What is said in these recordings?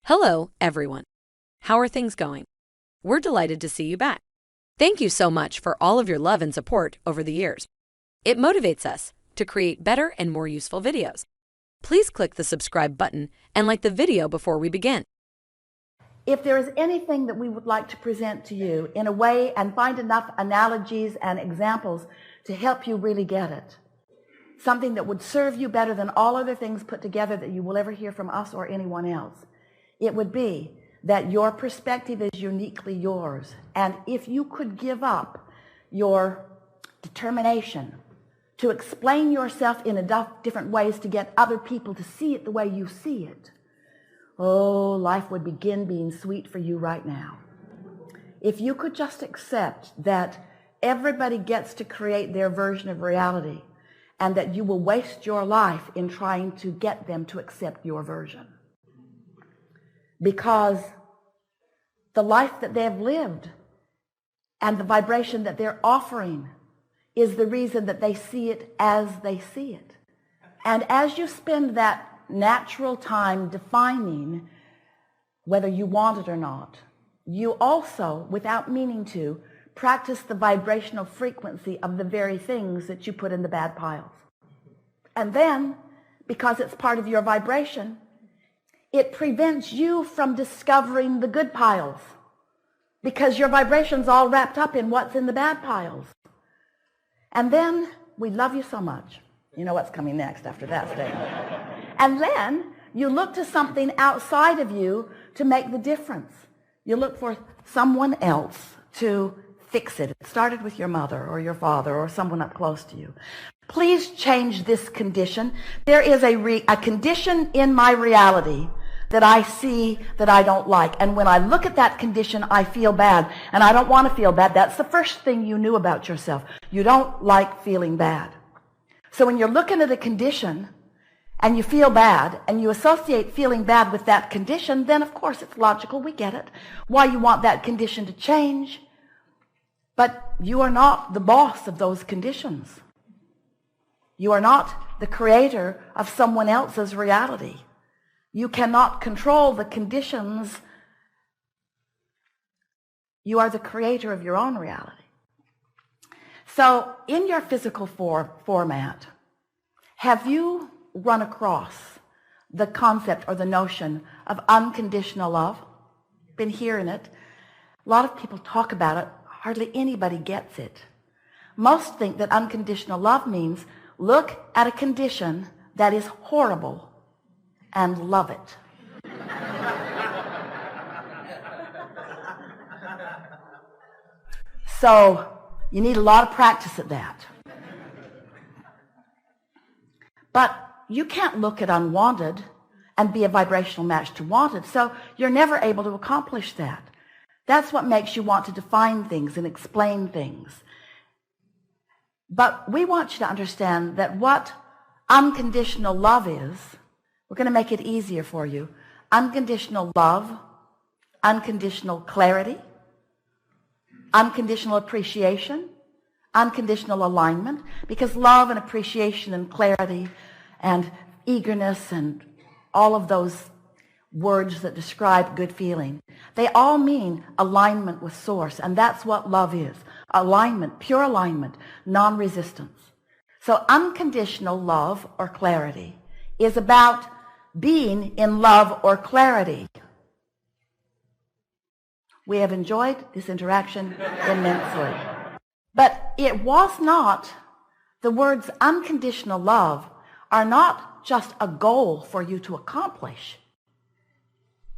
Hello, everyone. How are things going? We're delighted to see you back. Thank you so much for all of your love and support over the years. It motivates us to create better and more useful videos. Please click the subscribe button and like the video before we begin. If there is anything that we would like to present to you in a way and find enough analogies and examples to help you really get it, something that would serve you better than all other things put together that you will ever hear from us or anyone else, it would be that your perspective is uniquely yours. And if you could give up your determination to explain yourself in enough different ways to get other people to see it the way you see it, oh, life would begin being sweet for you right now. If you could just accept that everybody gets to create their version of reality and that you will waste your life in trying to get them to accept your version. Because the life that they've lived and the vibration that they're offering is the reason that they see it as they see it. And as you spend that natural time defining whether you want it or not, you also, without meaning to, practice the vibrational frequency of the very things that you put in the bad piles. And then, because it's part of your vibration, it prevents you from discovering the good piles because your vibration's all wrapped up in what's in the bad piles. And then, we love you so much. You know what's coming next after that statement. And then, you look to something outside of you to make the difference. You look for someone else to fix it. It started with your mother or your father or someone up close to you. Please change this condition. There is a condition in my reality that I see that I don't like. And when I look at that condition, I feel bad. And I don't want to feel bad. That's the first thing you knew about yourself. You don't like feeling bad. So when you're looking at a condition and you feel bad and you associate feeling bad with that condition, then of course it's logical. We get it. Why you want that condition to change. But you are not the boss of those conditions. You are not the creator of someone else's reality. You cannot control the conditions. You are the creator of your own reality. So in your physical format, have you run across the concept or the notion of unconditional love? Been hearing it. A lot of people talk about it. Hardly anybody gets it. Most think that unconditional love means look at a condition that is horrible and love it. So you need a lot of practice at that. But you can't look at unwanted and be a vibrational match to wanted, so you're never able to accomplish that. That's what makes you want to define things and explain things. But we want you to understand that what unconditional love is, we're going to make it easier for you. Unconditional love, unconditional clarity, unconditional appreciation, unconditional alignment, because love and appreciation and clarity and eagerness and all of those words that describe good feeling, they all mean alignment with source, and that's what love is. Alignment, pure alignment, non-resistance. So unconditional love or clarity is about being in love or clarity. We have enjoyed this interaction immensely. But it was not, the words unconditional love are not just a goal for you to accomplish.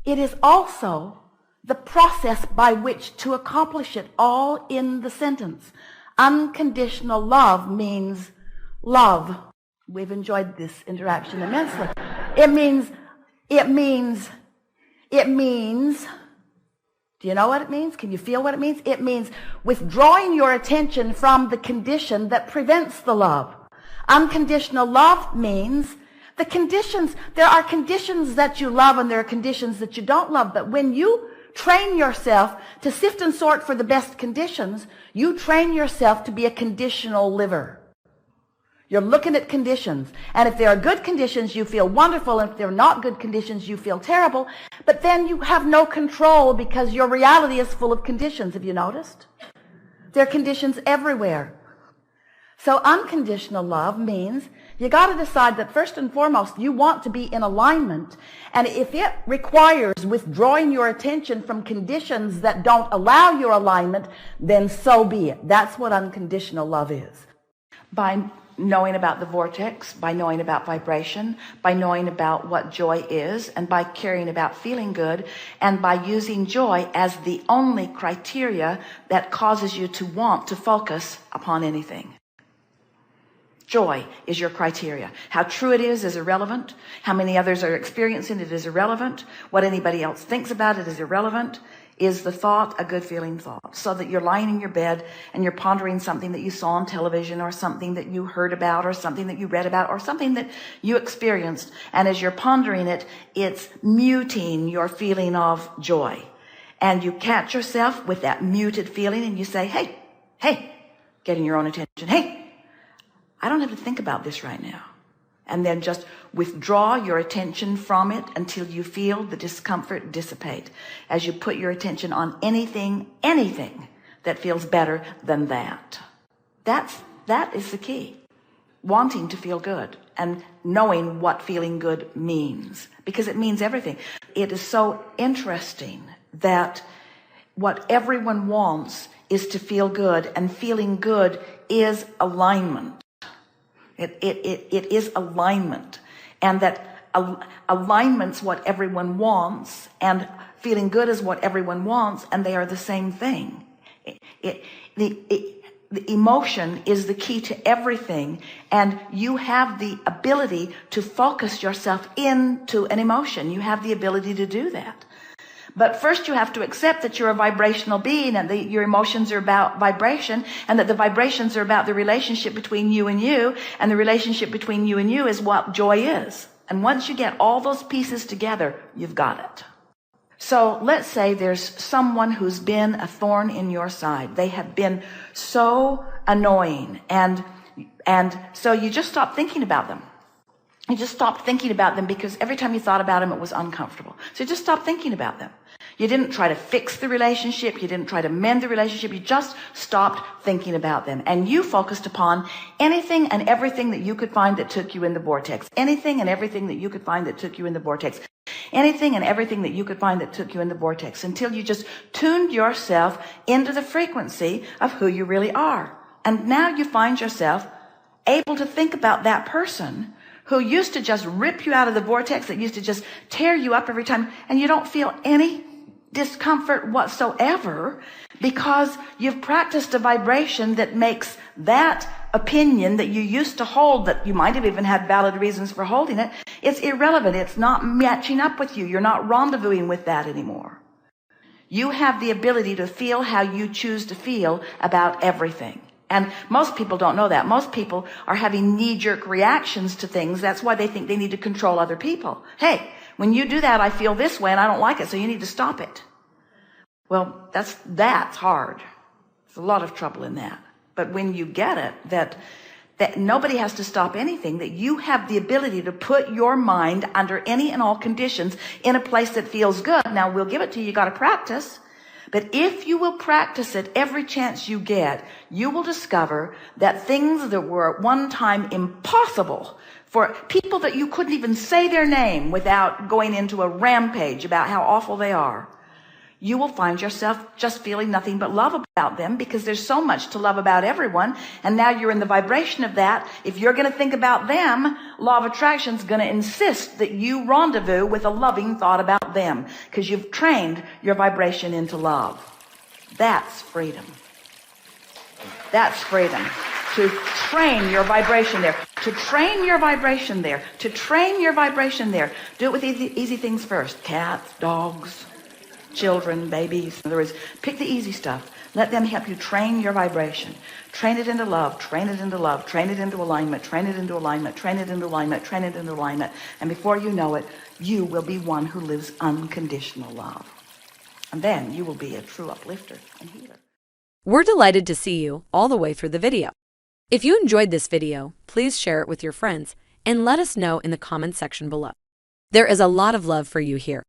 It is also the process by which to accomplish it, all in the sentence. Unconditional love means love. We've enjoyed this interaction immensely. It means, do you know what it means? Can you feel what it means? It means withdrawing your attention from the condition that prevents the love. Unconditional love means the conditions, there are conditions that you love and there are conditions that you don't love, but when you train yourself to sift and sort for the best conditions, you train yourself to be a conditional liver. You're looking at conditions. And if there are good conditions, you feel wonderful. And if there are not good conditions, you feel terrible. But then you have no control because your reality is full of conditions. Have you noticed? There are conditions everywhere. So unconditional love means you got to decide that first and foremost, you want to be in alignment. And if it requires withdrawing your attention from conditions that don't allow your alignment, then so be it. That's what unconditional love is. By knowing about the vortex, by knowing about vibration, by knowing about what joy is, and by caring about feeling good, and by using joy as the only criteria that causes you to want to focus upon anything. Joy is your criteria. How true it is irrelevant. How many others are experiencing it is irrelevant. What anybody else thinks about it is irrelevant. Is the thought a good feeling thought? So that you're lying in your bed and you're pondering something that you saw on television, or something that you heard about, or something that you read about, or something that you experienced. And as you're pondering it, it's muting your feeling of joy. And you catch yourself with that muted feeling and you say, hey, getting your own attention. Hey, I don't have to think about this right now. And then just withdraw your attention from it until you feel the discomfort dissipate, as you put your attention on anything that feels better than that. That is the key. Wanting to feel good and knowing what feeling good means, because it means everything. It is so interesting that what everyone wants is to feel good, and feeling good is alignment. It is alignment, and that alignment's what everyone wants, and feeling good is what everyone wants, and they are the same thing. The emotion is the key to everything, and you have the ability to focus yourself into an emotion. You have the ability to do that. But first you have to accept that you're a vibrational being, and your emotions are about vibration, and that the vibrations are about the relationship between you, and the relationship between you and you is what joy is. And once you get all those pieces together, you've got it. So let's say there's someone who's been a thorn in your side. They have been so annoying, and so you just stop thinking about them. You just stopped thinking about them because every time you thought about them, it was uncomfortable. So you just stopped thinking about them. You didn't try to fix the relationship. You didn't try to mend the relationship. You just stopped thinking about them. And you focused upon anything and everything that you could find that took you in the vortex. Anything and everything that you could find that took you in the vortex. Anything and everything that you could find that took you in the vortex, until you just tuned yourself into the frequency of who you really are. And now you find yourself able to think about that person who used to just rip you out of the vortex, that used to just tear you up every time, and you don't feel any discomfort whatsoever, because you've practiced a vibration that makes that opinion that you used to hold, that you might have even had valid reasons for holding it, it's irrelevant. It's not matching up with you. You're not rendezvousing with that anymore. You have the ability to feel how you choose to feel about everything. And most people don't know that. Most people are having knee-jerk reactions to things. That's why they think they need to control other people. Hey, when you do that, I feel this way and I don't like it, so you need to stop it. Well, that's hard. There's a lot of trouble in that. But when you get it, that nobody has to stop anything, that you have the ability to put your mind under any and all conditions in a place that feels good. Now, we'll give it to you. You got to practice. But if you will practice it every chance you get, you will discover that things that were at one time impossible for people, that you couldn't even say their name without going into a rampage about how awful they are, you will find yourself just feeling nothing but love about them, because there's so much to love about everyone. And now you're in the vibration of that. If you're going to think about them, law of attraction is going to insist that you rendezvous with a loving thought about them, because you've trained your vibration into love. That's freedom. That's freedom. To train your vibration there. To train your vibration there. To train your vibration there. Do it with easy things first. Cats, dogs, children, babies. In other words, pick the easy stuff. Let them help you train your vibration. Train it into love, train it into love, train it into alignment, train it into alignment, train it into alignment, train it into alignment. And before you know it, you will be one who lives unconditional love. And then you will be a true uplifter and healer. We're delighted to see you all the way through the video. If you enjoyed this video, please share it with your friends and let us know in the comments section below. There is a lot of love for you here.